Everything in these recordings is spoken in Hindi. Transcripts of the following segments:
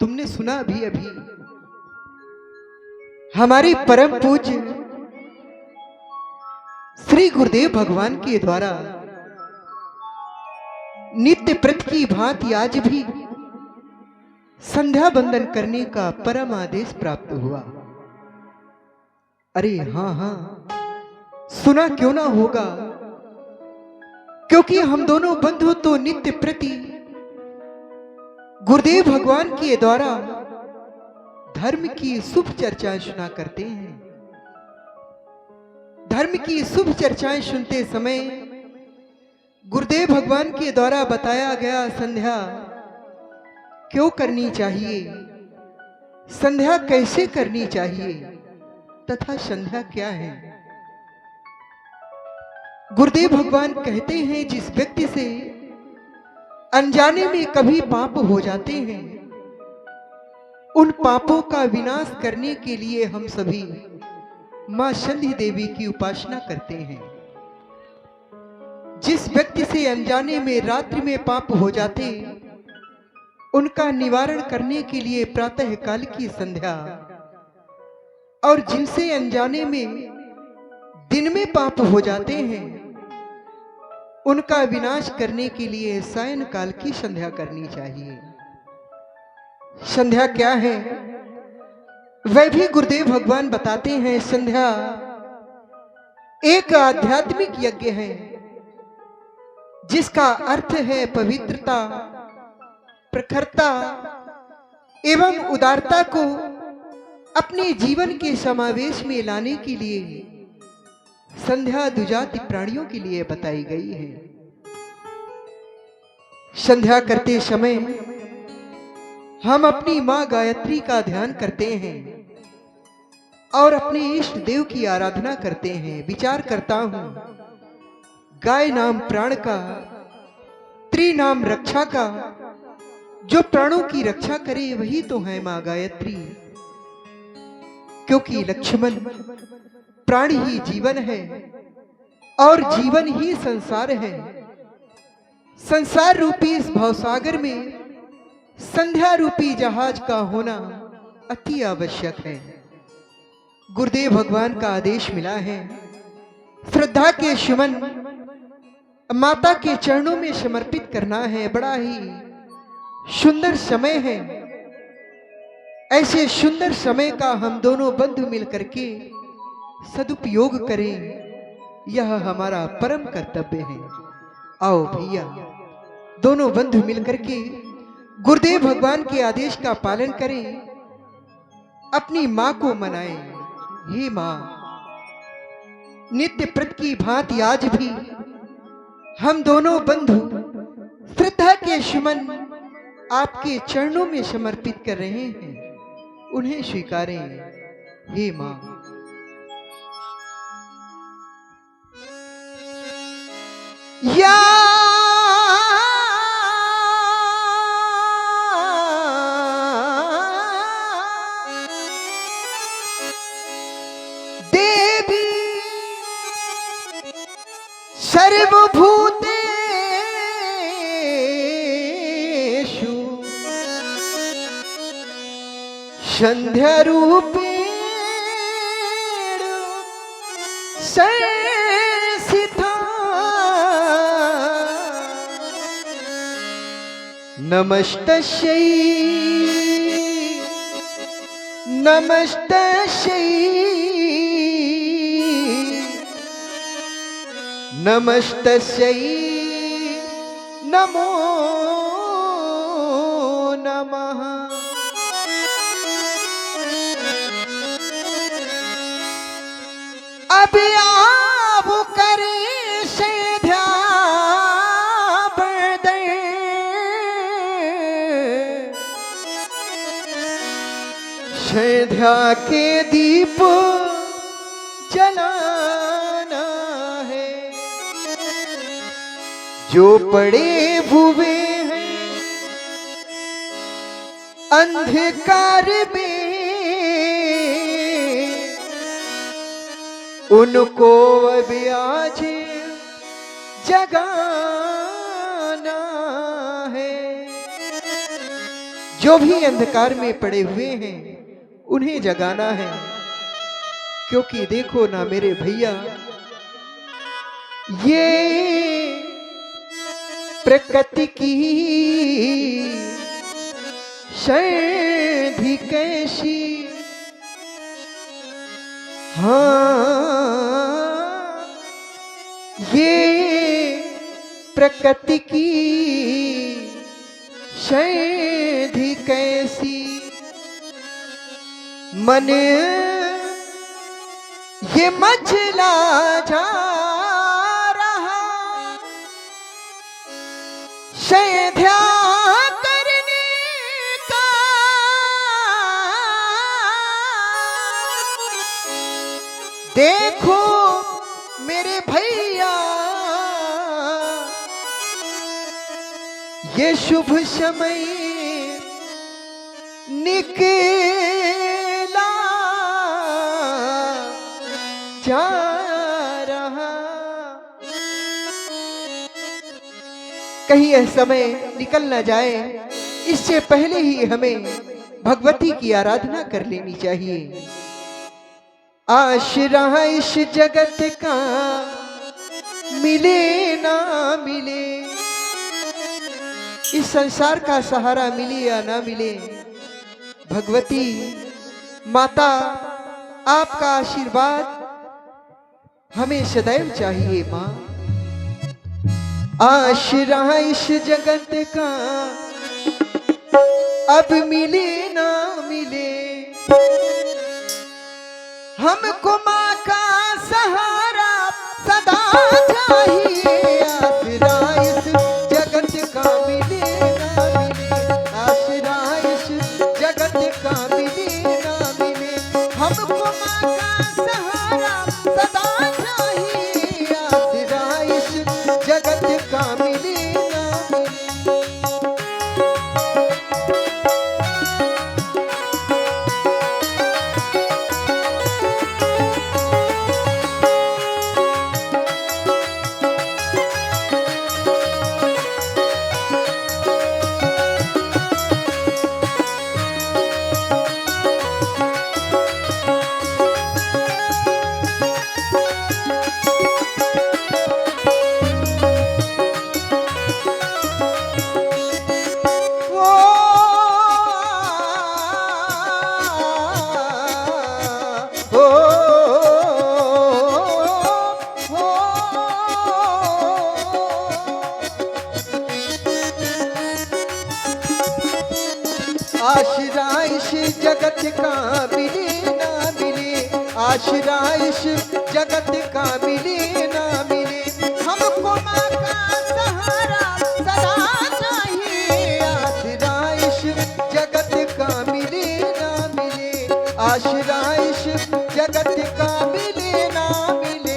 तुमने सुना भी अभी हमारे परम पूज्य श्री गुरुदेव भगवान के द्वारा नित्य प्रत की भांति आज भी संध्या बंदन करने का परम आदेश प्राप्त हुआ। अरे हाँ हाँ, सुना क्यों ना होगा, क्योंकि हम दोनों बंधु तो नित्य प्रति गुरुदेव भगवान के द्वारा धर्म की शुभ चर्चाएं सुना करते हैं। धर्म की शुभ चर्चाएं सुनते समय गुरुदेव भगवान के द्वारा बताया गया संध्या क्यों करनी चाहिए, संध्या कैसे करनी चाहिए तथा संध्या क्या है। गुरुदेव भगवान कहते हैं जिस व्यक्ति से अनजाने में कभी पाप हो जाते हैं, उन पापों का विनाश करने के लिए हम सभी मां संधि देवी की उपासना करते हैं। जिस व्यक्ति से अनजाने में रात्रि में पाप हो जाते, उनका निवारण करने के लिए प्रातः काल की संध्या, और जिनसे अनजाने में दिन में पाप हो जाते हैं, उनका विनाश करने के लिए सायं काल की संध्या करनी चाहिए। संध्या क्या है वह भी गुरुदेव भगवान बताते हैं। संध्या एक आध्यात्मिक यज्ञ है जिसका अर्थ है पवित्रता, प्रखरता एवं उदारता को अपने जीवन के समावेश में लाने के लिए संध्या दुजाति प्राणियों के लिए बताई गई है। संध्या करते समय हम अपनी मां गायत्री का ध्यान करते हैं और अपने इष्ट देव की आराधना करते हैं। विचार करता हूं, गाय नाम प्राण का, त्रि नाम रक्षा का, जो प्राणों की रक्षा करे वही तो है मां गायत्री। क्योंकि लक्ष्मण प्राण ही जीवन है और जीवन ही संसार है। संसार रूपी इस भवसागर में संध्या रूपी जहाज का होना अति आवश्यक है। गुरुदेव भगवान का आदेश मिला है, श्रद्धा के सुमन माता के चरणों में समर्पित करना है। बड़ा ही सुंदर समय है। ऐसे सुंदर समय का हम दोनों बंधु मिलकर के सदुपयोग करें, यह हमारा परम कर्तव्य है। आओ भैया, दोनों बंधु मिलकर के गुरुदेव भगवान के आदेश का पालन करें, अपनी मां को मनाएं। हे मां, नित्य प्रत की भांति आज भी हम दोनों बंधु श्रद्धा के सुमन आपके चरणों में समर्पित कर रहे हैं, उन्हें स्वीकारें। हे मां, या देवी सर्वभूतेषु संध्या रूपेण संस्थिता, नमस्तस्यै नमस्तस्यै नमस्तस्यै नमो नमः। अब आप करें संध्या बंदन, संध्या के दीप जलाना है। जो पड़े हुए हैं अंधकार में, उनको अब आज जगाना है। जो भी अंधकार में पड़े हुए हैं उन्हें जगाना है। क्योंकि देखो ना मेरे भैया, ये प्रकृति की शैधी कैसी, हाँ ये प्रकृति की शैधी कैसी, मन ये मचला जा रहा, शैध्या करने का देखो मेरे भैया, ये शुभ समय निकला जा रहा। कहीं यह समय निकल न जाए, इससे पहले ही हमें भगवती की आराधना कर लेनी चाहिए। आश्रय इस जगत का मिले ना मिले, इस संसार का सहारा मिले या ना मिले, भगवती माता आपका आशीर्वाद हमें सदैव चाहिए माँ। आश्रय इस जगत का अब मिले ना मिले, हमको माँ का सहारा सदा चाहिए। आश्रय इस जगत का मिले ना मिले, आश्रय इस जगत का मिले ना मिले, हमको माँ का सहारा सदा चाहिए। आश्रय इस जगत का मिले ना मिले। आश्रय इस जगत का मिले ना मिले, आश्रय इस जगत का मिले ना मिले, हमको माँ का सहारा सदा चाहिए। आश्रय इस जगत का मिले ना मिले, आश्रय इस जगत का मिले ना मिले।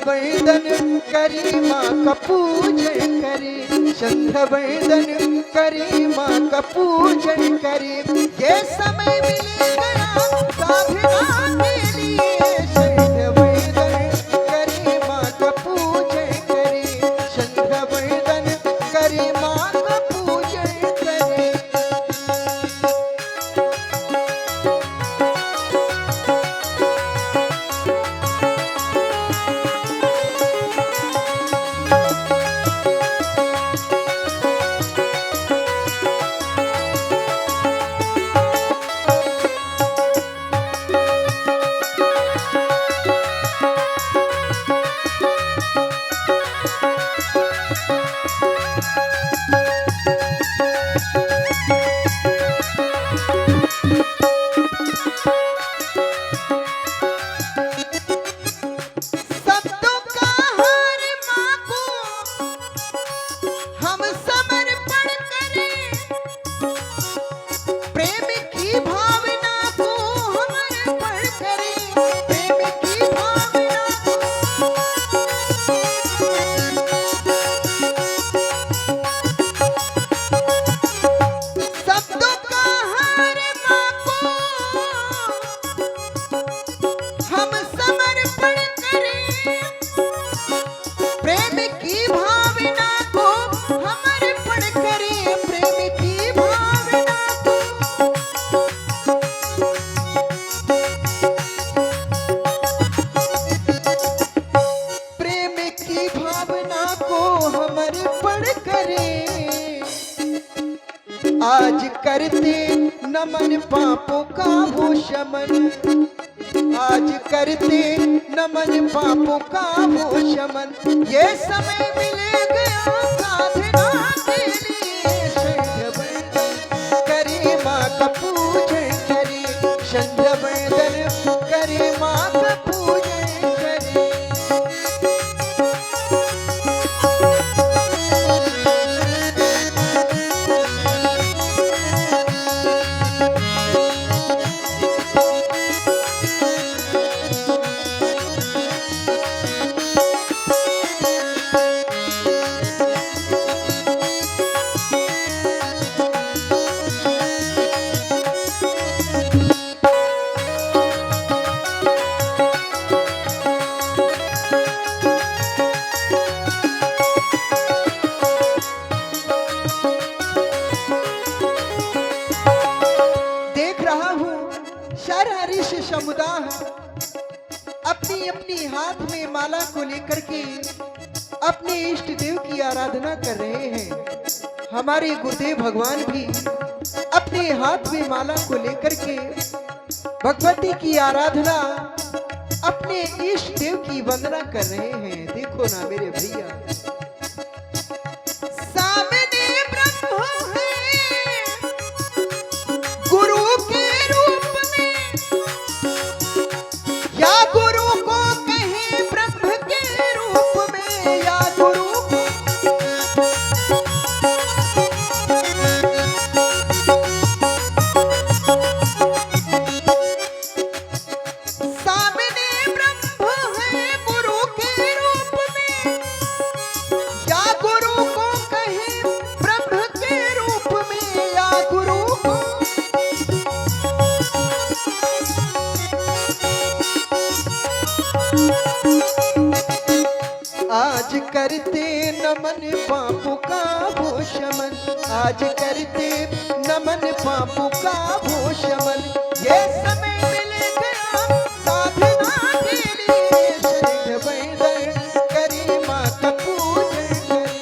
वंदन करी माँ का पूजन करे, संध्या वंदन करी माँ का पूजन करे, ये समय मिल गया साधना के लिए। संध्या वंदन करी माँ का पूजन करे, संध्या वंदन करी माँ का पूजन करे। आज करते नमन पापों का हो शमन, आज करते नमन पापों का हो शमन। ये समय मिले गया साधना के लिए, संध्या करे माँ का पूजन करे, संध्या वंदन करे माँ का पूजन करे। सारा ऋषि समुदाय अपनी अपनी हाथ में माला को लेकर के अपने इष्ट देव की आराधना कर रहे हैं। हमारे गुरुदेव भगवान भी अपने हाथ में माला को लेकर के भगवती की आराधना, अपने इष्ट देव की वंदना कर रहे हैं। देखो ना मेरे भैया, सामने ब्रह्म है गुरु के रूप में, या गुरु को कहे ब्रह्म के रूप में, या गुरु को सामने ब्रह्म है गुरु के रूप में, या गुरु को कहे ब्रह्म के रूप में, या गुरु को आज करते नमन पापों का हो शमन, आज करते नमन पापों का हो शमन। ये समय मिल गया साधना के लिए, संध्या वंदन करे माँ का पूजन करे।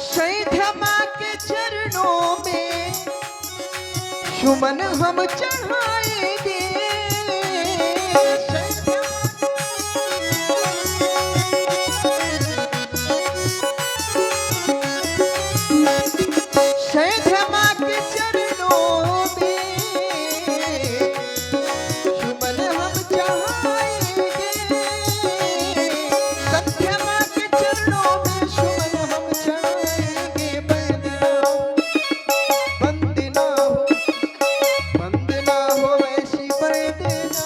संध्या माँ के चरणों में सुमन हम चढ़ाएंगे, संध्या माँ के चरणों में सुमन हम चढ़ाएंगे, संध्या माँ के चरणों में सुमन हम चढ़ाएंगे। वंदना हो वैसी वंदना,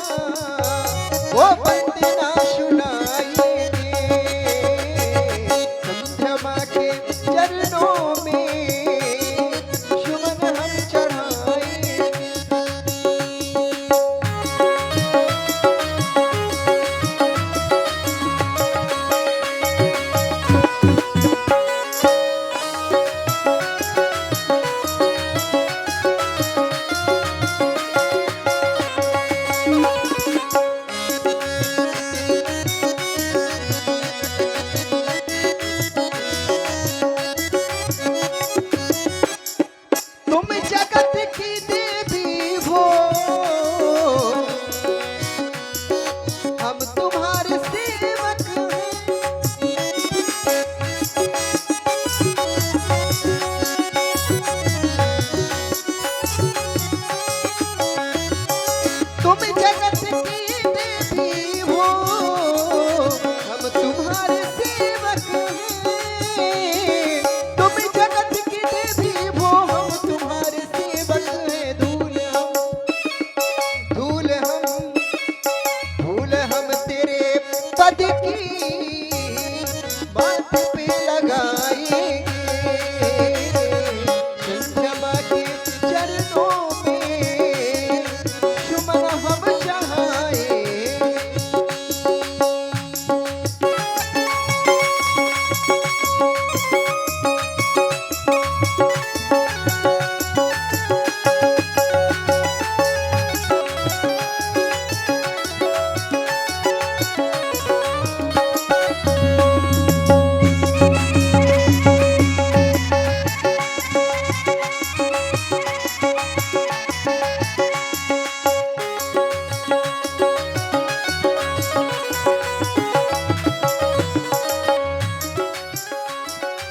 वो वंदना सुनाएंगे, संध्या माँ के चरणों में सुमन हम चढ़ाएंगे। तुम जगत की देवी हो, हम तुम्हारे सेवक हैं। तुम जगत की देवी हो, हम तुम्हारे सेवक हैं। तुम जगत की देवी हो, हम तुम्हारे सेवक हैं। धूल हम तेरे पद की बात पे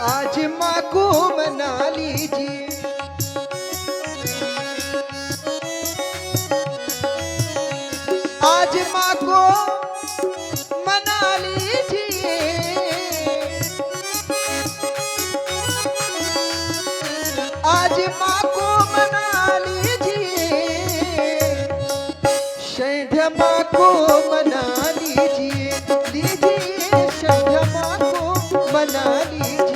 आज माँ को मना लीजिए, आज माँ को मना लीजिए, आज माँ को मना लीजिए, संध्या माँ को मना लीजिए, लीजिए संध्या माँ को मना लीजिए।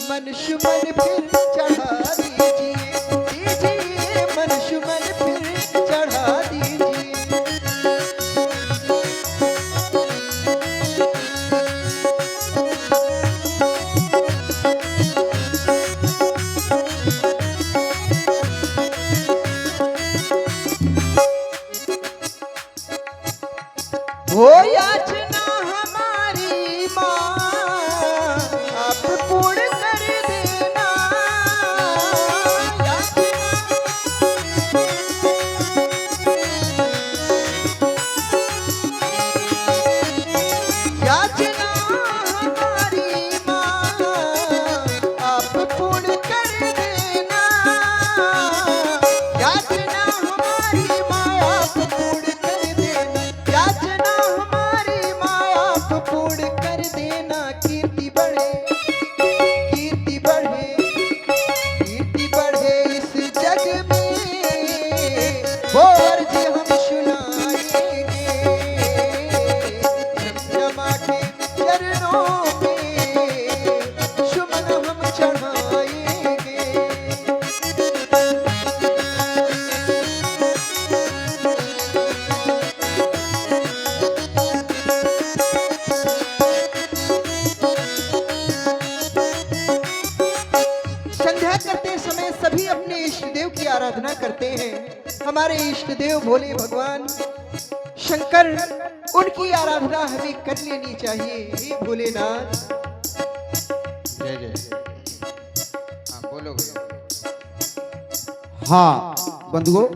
मनशुमन फिर चढ़ा दीजिए, दीजिए मनशुमन फिर चढ़ा दीजिए। हो याचना हमारी माँ आप पूर्ण कर देना, याचना हमारी माँ आप पूर्ण कर देना, याचना हमारी माँ आप पूर्ण कर देना, याचना हमारी माँ आप पूर्ण कर देना। कीर्ति बढ़े, कीर्ति बढ़े, कीर्ति बढ़े इस जग में, वो अर्ज हम सुनाएंगे, क्षमा के चरणों में सुमन हम चढ़ाएंगे। संध्या करते समय सभी अपने इष्ट देव की आराधना करते हैं। हमारे इष्ट देव भोले भगवान शंकर, उनकी आराधना हमें कर लेनी चाहिए। हे भोलेनाथ। जय जय। हाँ बोलो भैया। हाँ बंधुओं,